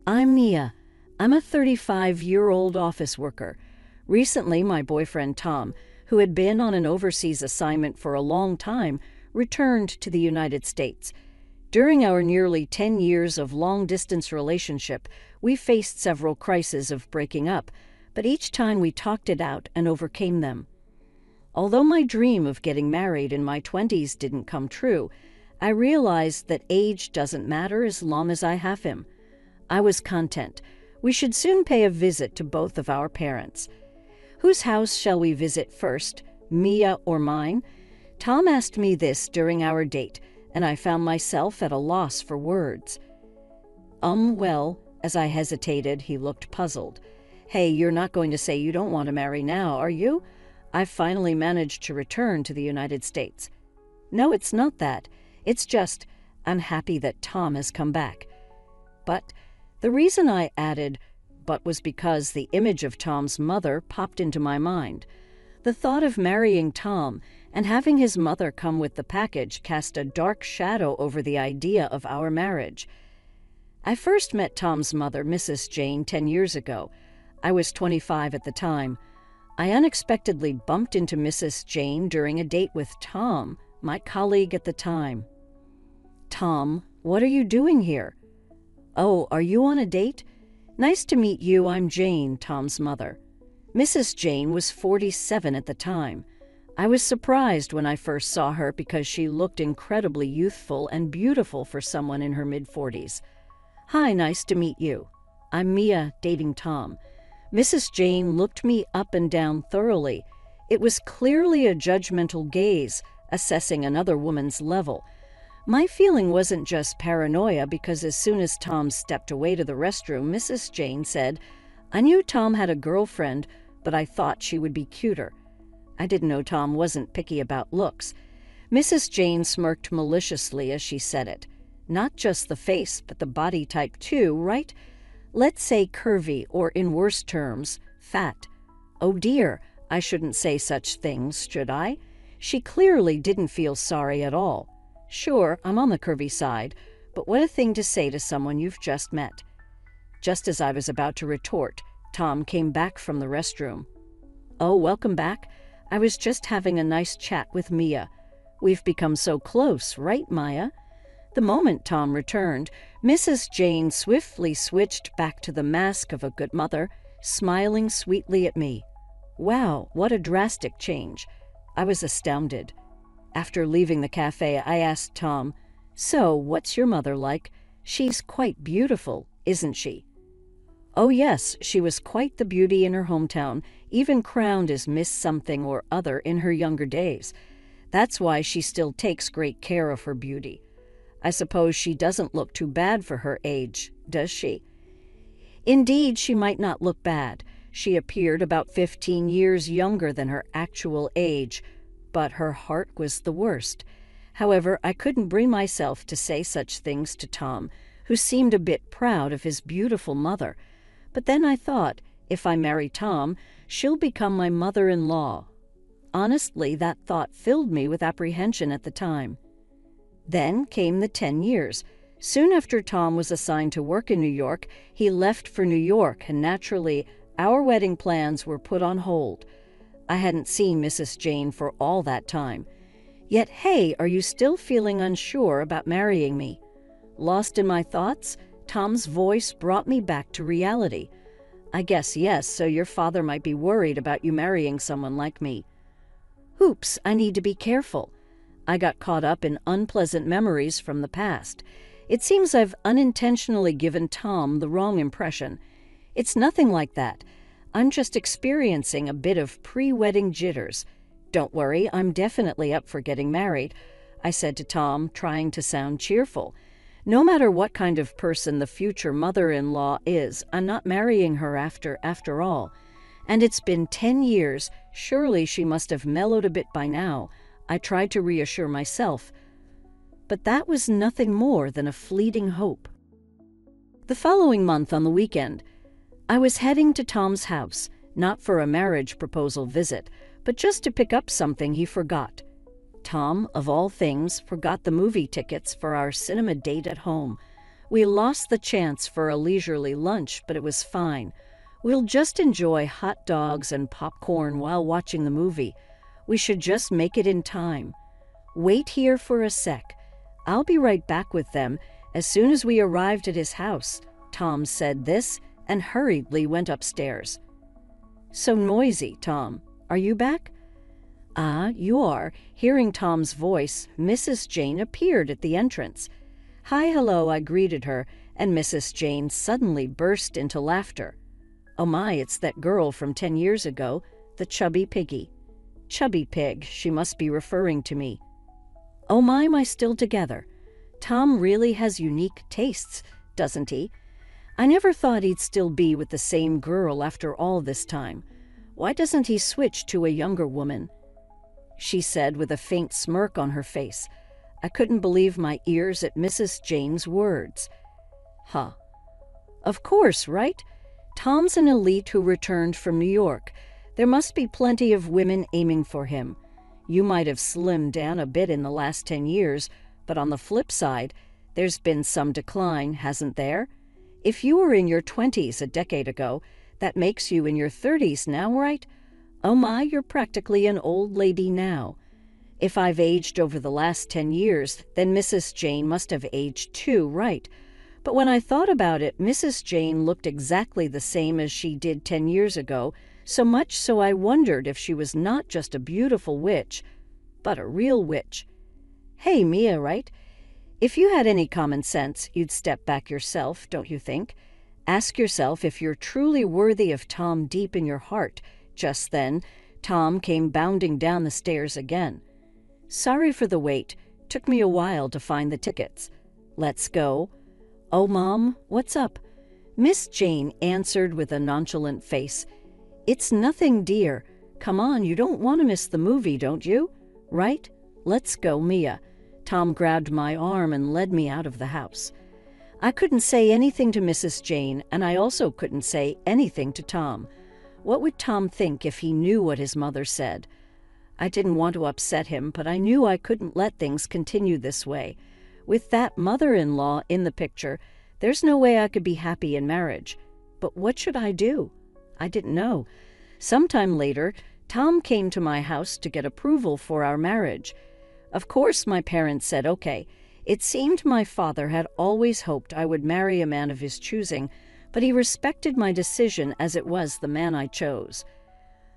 I'm Mia. I'm a 35-year-old office worker. Recently, my boyfriend Tom, who had been on an overseas assignment for a long time, returned to the United States. During our nearly 10 years of long-distance relationship, we faced several crises of breaking up, but each time we talked it out and overcame them. Although my dream of getting married in my 20s didn't come true, I realized that age doesn't matter as long as I have him. I was content. We should soon pay a visit to both of our parents. Whose house shall we visit first, Mia or mine? Tom asked me this during our date, and I found myself at a loss for words. Well, as I hesitated, he looked puzzled. Hey, you're not going to say you don't want to marry now, are you? I've finally managed to return to the United States. No, it's not that. It's just, I'm happy that Tom has come back. But the reason I added but was because the image of Tom's mother popped into my mind. The thought of marrying Tom and having his mother come with the package cast a dark shadow over the idea of our marriage. I first met Tom's mother, Mrs. Jane, 10 years ago. I was 25 at the time. I unexpectedly bumped into Mrs. Jane during a date with Tom, my colleague at the time. Tom, what are you doing here? Oh, are you on a date? Nice to meet you, I'm Jane, Tom's mother. Mrs. Jane was 47 at the time. I was surprised when I first saw her because she looked incredibly youthful and beautiful for someone in her mid-40s. Hi, nice to meet you. I'm Mia, dating Tom. Mrs. Jane looked me up and down thoroughly. It was clearly a judgmental gaze, assessing another woman's level. My feeling wasn't just paranoia because as soon as Tom stepped away to the restroom, Mrs. Jane said, I knew Tom had a girlfriend, but I thought she would be cuter. I didn't know Tom wasn't picky about looks. Mrs. Jane smirked maliciously as she said it. Not just the face, but the body type too, right? Let's say curvy, or in worse terms, fat. Oh dear, I shouldn't say such things, should I? She clearly didn't feel sorry at all. Sure, I'm on the curvy side, but what a thing to say to someone you've just met. Just as I was about to retort, Tom came back from the restroom. Oh, welcome back. I was just having a nice chat with Mia. We've become so close, right, Maya? The moment Tom returned, Mrs. Jane swiftly switched back to the mask of a good mother, smiling sweetly at me. Wow, what a drastic change. I was astounded. After leaving the cafe, I asked Tom, So, what's your mother like? She's quite beautiful, isn't she? Oh yes, she was quite the beauty in her hometown, even crowned as Miss Something or other in her younger days. That's why she still takes great care of her beauty. I suppose she doesn't look too bad for her age, does she? Indeed, she might not look bad. She appeared about 15 years younger than her actual age, but her heart was the worst. However, I couldn't bring myself to say such things to Tom, who seemed a bit proud of his beautiful mother. But then I thought, if I marry Tom, she'll become my mother-in-law. Honestly, that thought filled me with apprehension at the time. Then came the 10 years. Soon after Tom was assigned to work in New York, he left for New York, and naturally, our wedding plans were put on hold. I hadn't seen Mrs. Jane for all that time. Yet, hey, are you still feeling unsure about marrying me? Lost in my thoughts, Tom's voice brought me back to reality. I guess yes, so your father might be worried about you marrying someone like me. Oops, I need to be careful. I got caught up in unpleasant memories from the past. It seems I've unintentionally given Tom the wrong impression. It's nothing like that. I'm just experiencing a bit of pre-wedding jitters. Don't worry, I'm definitely up for getting married, I said to Tom, trying to sound cheerful. No matter what kind of person the future mother-in-law is, I'm not marrying her after all. And it's been 10 years, surely she must have mellowed a bit by now. I tried to reassure myself. But that was nothing more than a fleeting hope. The following month on the weekend, I was heading to Tom's house, not for a marriage proposal visit, but just to pick up something he forgot. Tom, of all things, forgot the movie tickets for our cinema date at home. We lost the chance for a leisurely lunch, but it was fine. We'll just enjoy hot dogs and popcorn while watching the movie. We should just make it in time. Wait here for a sec. I'll be right back with them as soon as we arrived at his house. Tom said this and hurriedly went upstairs. So noisy, Tom. Are you back? Ah, you are. Hearing Tom's voice, Mrs. Jane appeared at the entrance. Hi, hello, I greeted her, and Mrs. Jane suddenly burst into laughter. Oh my, it's that girl from 10 years ago, the chubby piggy. Chubby pig, she must be referring to me. Oh my, am I still together? Tom really has unique tastes, doesn't he? I never thought he'd still be with the same girl after all this time. Why doesn't he switch to a younger woman? She said with a faint smirk on her face. I couldn't believe my ears at Mrs. Jane's words. Huh. Of course, right? Tom's an elite who returned from New York. There must be plenty of women aiming for him. You might have slimmed down a bit in the last 10 years, but on the flip side, there's been some decline, hasn't there? If you were in your 20s a decade ago, that makes you in your 30s now, right? Oh my, you're practically an old lady now. If I've aged over the last 10 years, then Mrs. Jane must have aged too, right? But when I thought about it, Mrs. Jane looked exactly the same as she did 10 years ago, so much so I wondered if she was not just a beautiful witch, but a real witch. Hey, Mia, right? If you had any common sense, you'd step back yourself, don't you think? Ask yourself if you're truly worthy of Tom deep in your heart. Just then, Tom came bounding down the stairs again. Sorry for the wait. Took me a while to find the tickets. Let's go. Oh, Mom, what's up? Miss Jane answered with a nonchalant face. It's nothing, dear. Come on, you don't want to miss the movie, don't you? Right? Let's go, Mia. Tom grabbed my arm and led me out of the house. I couldn't say anything to Mrs. Jane, and I also couldn't say anything to Tom. What would Tom think if he knew what his mother said? I didn't want to upset him, but I knew I couldn't let things continue this way. With that mother-in-law in the picture, there's no way I could be happy in marriage. But what should I do? I didn't know. Sometime later, Tom came to my house to get approval for our marriage. Of course, my parents said okay. It seemed my father had always hoped I would marry a man of his choosing, but he respected my decision as it was the man I chose.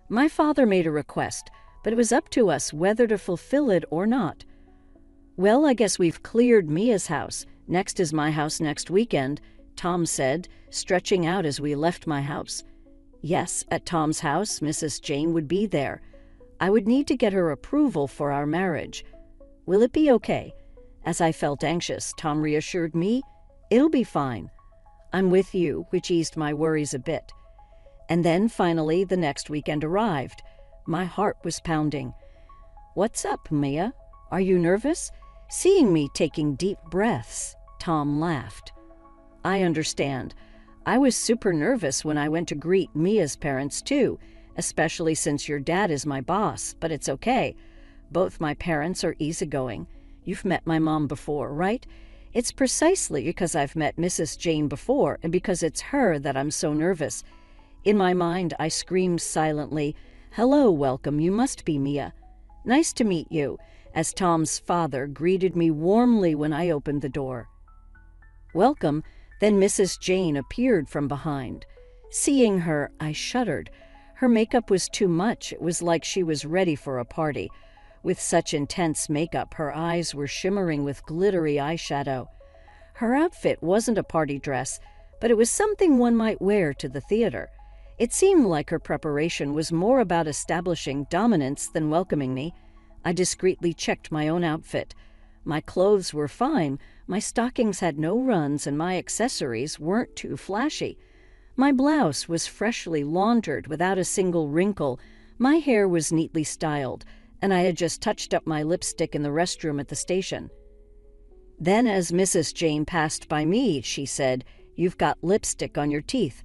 My father made a request, but it was up to us whether to fulfill it or not. Well, I guess we've cleared Mia's house. Next is my house next weekend, Tom said, stretching out as we left my house. Yes, at Tom's house, Mrs. Jane would be there. I would need to get her approval for our marriage. Will it be okay? As I felt anxious, Tom reassured me, it'll be fine. I'm with you, which eased my worries a bit. And then, finally, the next weekend arrived. My heart was pounding. What's up, Mia? Are you nervous? Seeing me taking deep breaths, Tom laughed. I understand. I was super nervous when I went to greet Mia's parents, too, especially since your dad is my boss, but it's okay. Both my parents are easygoing. You've met my mom before, right? It's precisely because I've met Mrs. Jane before and because it's her that I'm so nervous. In my mind, I screamed silently, "Hello, welcome, you must be Mia. Nice to meet you," as Tom's father greeted me warmly when I opened the door. Welcome, then Mrs. Jane appeared from behind. Seeing her, I shuddered. Her makeup was too much. It was like she was ready for a party. With such intense makeup, her eyes were shimmering with glittery eyeshadow. Her outfit wasn't a party dress, but it was something one might wear to the theater. It seemed like her preparation was more about establishing dominance than welcoming me. I discreetly checked my own outfit. My clothes were fine, my stockings had no runs, and my accessories weren't too flashy. My blouse was freshly laundered without a single wrinkle. My hair was neatly styled, and I had just touched up my lipstick in the restroom at the station. Then, as Mrs. Jane passed by me, she said, "You've got lipstick on your teeth."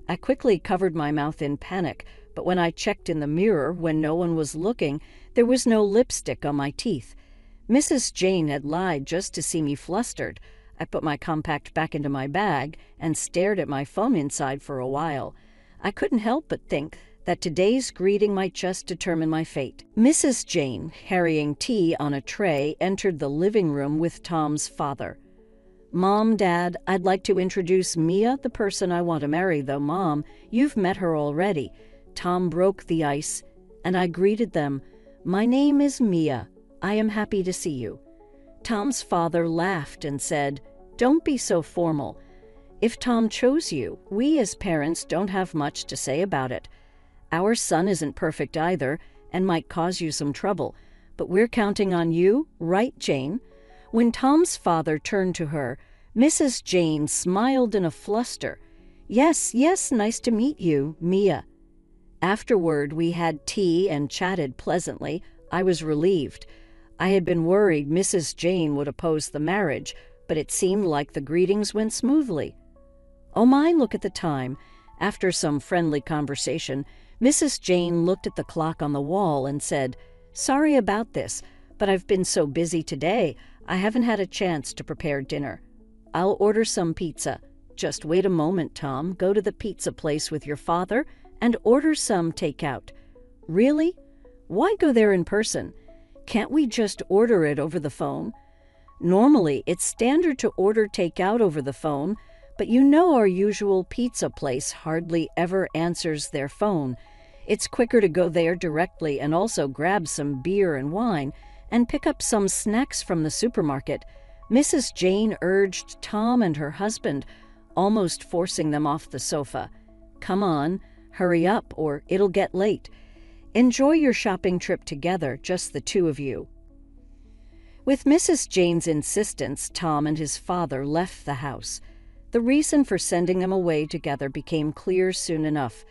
I quickly covered my mouth in panic, but when I checked in the mirror when no one was looking, there was no lipstick on my teeth. Mrs. Jane had lied just to see me flustered. I put my compact back into my bag and stared at my phone inside for a while. I couldn't help but think that today's greeting might just determine my fate. Mrs. Jane, carrying tea on a tray, entered the living room with Tom's father. "Mom, Dad, I'd like to introduce Mia, the person I want to marry, though, Mom, you've met her already." Tom broke the ice, and I greeted them. "My name is Mia. I am happy to see you." Tom's father laughed and said, "Don't be so formal. If Tom chose you, we as parents don't have much to say about it. Our son isn't perfect either and might cause you some trouble, but we're counting on you, right, Jane?" When Tom's father turned to her, Mrs. Jane smiled in a fluster. Yes, nice to meet you, Mia." Afterward, we had tea and chatted pleasantly. I was relieved. I had been worried Mrs. Jane would oppose the marriage, but it seemed like the greetings went smoothly. Oh my, look at the time. After some friendly conversation, Mrs. Jane looked at the clock on the wall and said, "Sorry about this, but I've been so busy today, I haven't had a chance to prepare dinner. I'll order some pizza." "Just wait a moment, Tom. Go to the pizza place with your father and order some takeout." "Really? Why go there in person? Can't we just order it over the phone?" "Normally, it's standard to order takeout over the phone, but you know our usual pizza place hardly ever answers their phone. It's quicker to go there directly and also grab some beer and wine and pick up some snacks from the supermarket." Mrs. Jane urged Tom and her husband, almost forcing them off the sofa. "Come on, hurry up or it'll get late. Enjoy your shopping trip together, just the two of you." With Mrs. Jane's insistence, Tom and his father left the house. The reason for sending them away together became clear soon enough.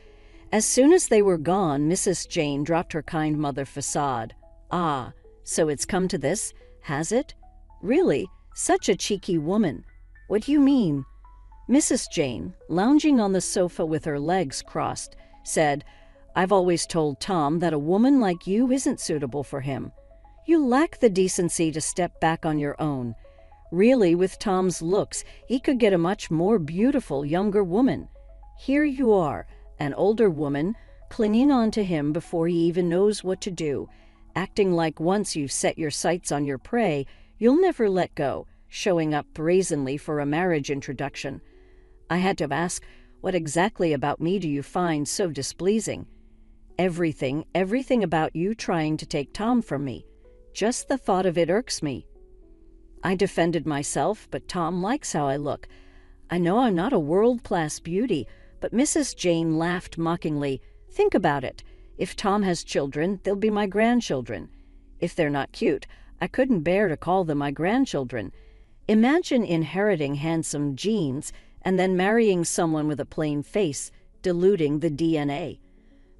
As soon as they were gone, Mrs. Jane dropped her kind mother facade. "Ah, so it's come to this, has it? Really? Such a cheeky woman. What do you mean?" Mrs. Jane, lounging on the sofa with her legs crossed, said, "I've always told Tom that a woman like you isn't suitable for him. You lack the decency to step back on your own. Really, with Tom's looks, he could get a much more beautiful younger woman. Here you are, an older woman, clinging on to him before he even knows what to do, acting like once you've set your sights on your prey, you'll never let go, showing up brazenly for a marriage introduction. I had to ask, what exactly about me do you find so displeasing?" Everything about you trying to take Tom from me. Just the thought of it irks me." I defended myself, but Tom likes how I look. I know I'm not a world-class beauty, but Mrs. Jane laughed mockingly. "Think about it. If Tom has children, they'll be my grandchildren. If they're not cute, I couldn't bear to call them my grandchildren. Imagine inheriting handsome genes and then marrying someone with a plain face, diluting the DNA."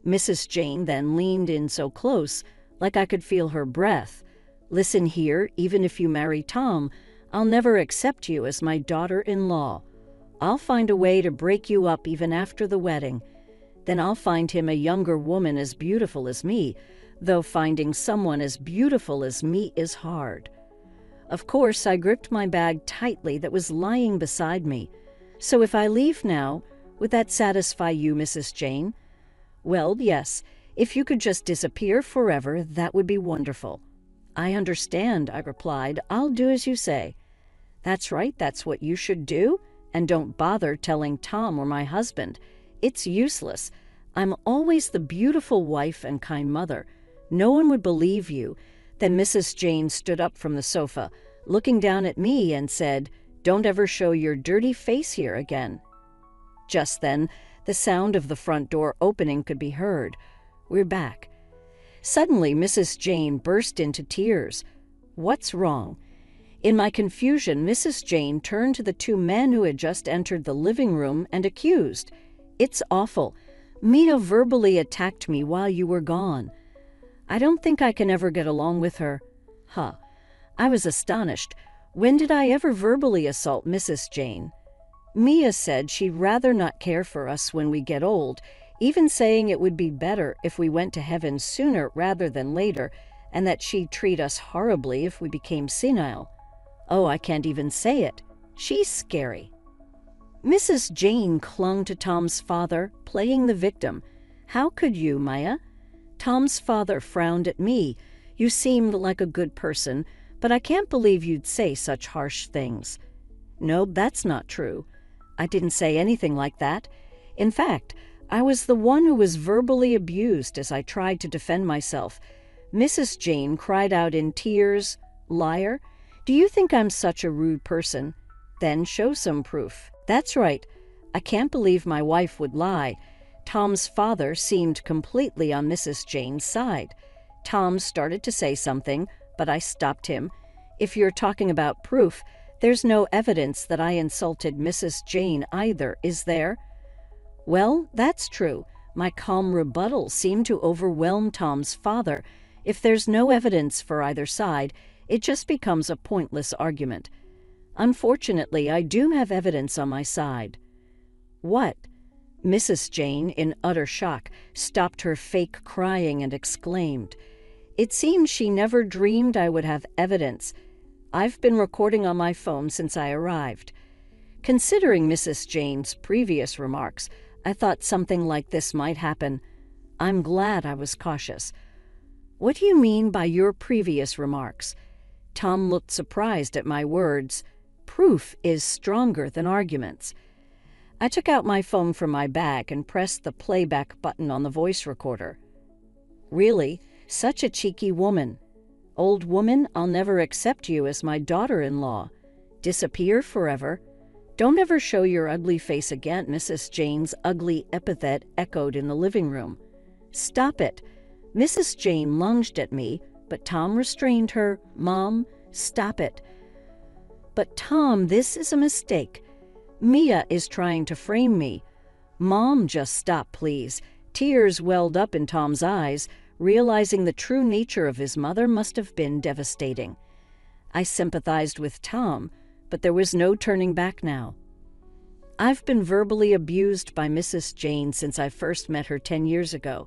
Mrs. Jane then leaned in so close, like I could feel her breath. "Listen here, even if you marry Tom, I'll never accept you as my daughter-in-law. I'll find a way to break you up even after the wedding. Then I'll find him a younger woman as beautiful as me, though finding someone as beautiful as me is hard." Of course, I gripped my bag tightly that was lying beside me. "So if I leave now, would that satisfy you, Mrs. Jane?" "Well, yes. If you could just disappear forever, that would be wonderful." "I understand," I replied. "I'll do as you say." "That's right, that's what you should do. And don't bother telling Tom or my husband. It's useless. I'm always the beautiful wife and kind mother. No one would believe you." Then Mrs. Jane stood up from the sofa, looking down at me and said, "Don't ever show your dirty face here again." Just then, the sound of the front door opening could be heard. We're back. Suddenly, Mrs. Jane burst into tears. "What's wrong?" In my confusion, Mrs. Jane turned to the two men who had just entered the living room and accused, "It's awful. Mia verbally attacked me while you were gone. I don't think I can ever get along with her." Huh. I was astonished. When did I ever verbally assault Mrs. Jane? Mia said she'd rather not care for us when we get old, even saying it would be better if we went to heaven sooner rather than later, and that she'd treat us horribly if we became senile. Oh, I can't even say it. She's scary. Mrs. Jane clung to Tom's father, playing the victim. How could you, Maya? Tom's father frowned at me. You seemed like a good person, but I can't believe you'd say such harsh things. No, that's not true. I didn't say anything like that. In fact, I was the one who was verbally abused as I tried to defend myself. Mrs. Jane cried out in tears, "Liar! Do you think I'm such a rude person? Then show some proof." That's right. I can't believe my wife would lie. Tom's father seemed completely on Mrs. Jane's side. Tom started to say something, but I stopped him. If you're talking about proof, there's no evidence that I insulted Mrs. Jane either, is there? Well, that's true. My calm rebuttal seemed to overwhelm Tom's father. If there's no evidence for either side, it just becomes a pointless argument. Unfortunately, I do have evidence on my side. What? Mrs. Jane, in utter shock, stopped her fake crying and exclaimed. It seems she never dreamed I would have evidence. I've been recording on my phone since I arrived. Considering Mrs. Jane's previous remarks, I thought something like this might happen. I'm glad I was cautious. What do you mean by your previous remarks? Tom looked surprised at my words. Proof is stronger than arguments. I took out my phone from my bag and pressed the playback button on the voice recorder. Really? Such a cheeky woman. Old woman, I'll never accept you as my daughter-in-law. Disappear forever. Don't ever show your ugly face again, Mrs. Jane's ugly epithet echoed in the living room. Stop it. Mrs. Jane lunged at me, but Tom restrained her. Mom, stop it. But Tom, this is a mistake. Mia is trying to frame me. Mom, just stop, please. Tears welled up in Tom's eyes. Realizing the true nature of his mother must have been devastating. I sympathized with Tom, but there was no turning back now. I've been verbally abused by Mrs. Jane since I first met her 10 years ago.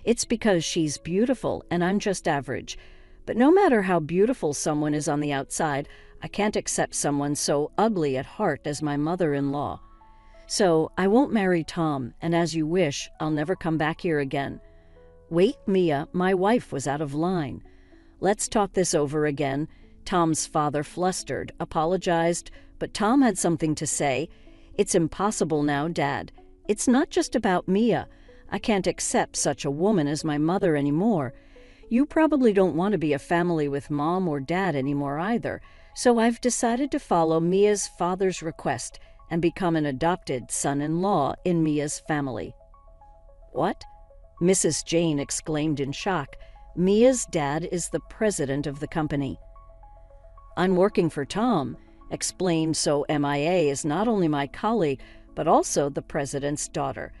It's because she's beautiful and I'm just average. But no matter how beautiful someone is on the outside, I can't accept someone so ugly at heart as my mother-in-law. So I won't marry Tom, and as you wish, I'll never come back here again. Wait, Mia, my wife was out of line. Let's talk this over again. Tom's father flustered, apologized, but Tom had something to say. It's impossible now, Dad. It's not just about Mia. I can't accept such a woman as my mother anymore. You probably don't want to be a family with Mom or Dad anymore either, so I've decided to follow Mia's father's request and become an adopted son-in-law in Mia's family. What? Mrs. Jane exclaimed in shock. Mia's dad is the president of the company. I'm working for Tom, explained so MIA is not only my colleague, but also the president's daughter.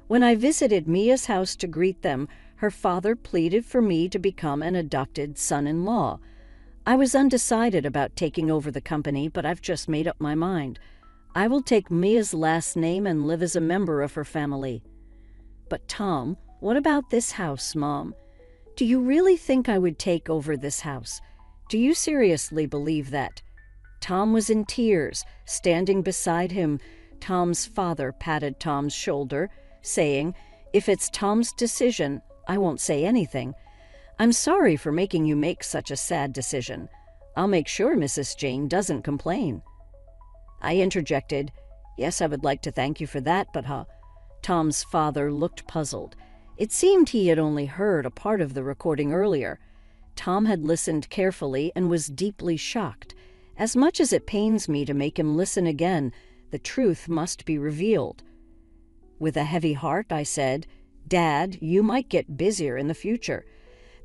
When I visited Mia's house to greet them, her father pleaded for me to become an adopted son-in-law. I was undecided about taking over the company, but I've just made up my mind. I will take Mia's last name and live as a member of her family. But Tom, what about this house, Mom? Do you really think I would take over this house? Do you seriously believe that? Tom was in tears. Standing beside him, Tom's father patted Tom's shoulder, saying, If it's Tom's decision, I won't say anything. I'm sorry for making you make such a sad decision. I'll make sure Mrs. Jane doesn't complain. I interjected, Yes, I would like to thank you for that, but Tom's father looked puzzled. It seemed he had only heard a part of the recording earlier. Tom had listened carefully and was deeply shocked. As much as it pains me to make him listen again, the truth must be revealed. With a heavy heart, I said, Dad, you might get busier in the future.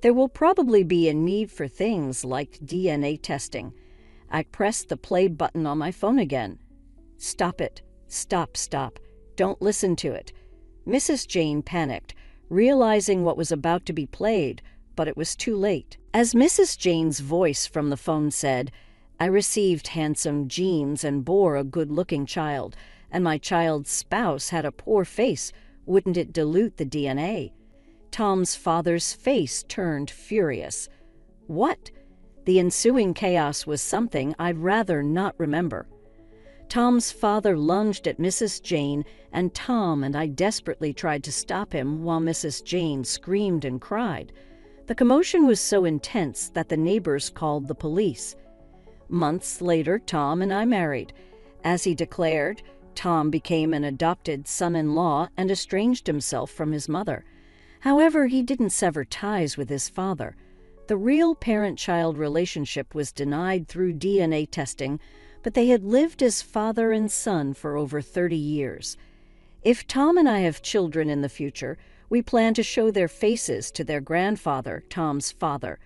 There will probably be a need for things like DNA testing. I pressed the play button on my phone again. Stop it. Stop. Don't listen to it. Mrs. Jane panicked, realizing what was about to be played, but it was too late. As Mrs. Jane's voice from the phone said, I received handsome genes and bore a good-looking child, and my child's spouse had a poor face. Wouldn't it dilute the DNA? Tom's father's face turned furious. What? The ensuing chaos was something I'd rather not remember. Tom's father lunged at Mrs. Jane, and Tom and I desperately tried to stop him while Mrs. Jane screamed and cried. The commotion was so intense that the neighbors called the police. Months later, Tom and I married. As he declared, Tom became an adopted son-in-law and estranged himself from his mother. However, he didn't sever ties with his father. The real parent-child relationship was denied through DNA testing, but they had lived as father and son for over 30 years. If Tom and I have children in the future, we plan to show their faces to their grandfather, Tom's father.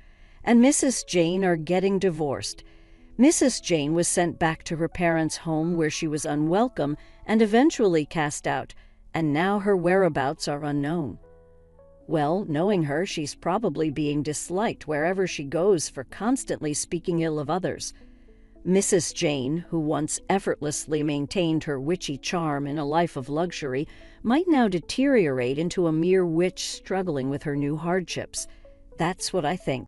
And Mrs. Jane are getting divorced. Mrs. Jane was sent back to her parents' home where she was unwelcome and eventually cast out, and now her whereabouts are unknown. Well, knowing her, she's probably being disliked wherever she goes for constantly speaking ill of others. Mrs. Jane, who once effortlessly maintained her witchy charm in a life of luxury, might now deteriorate into a mere witch struggling with her new hardships. That's what I think.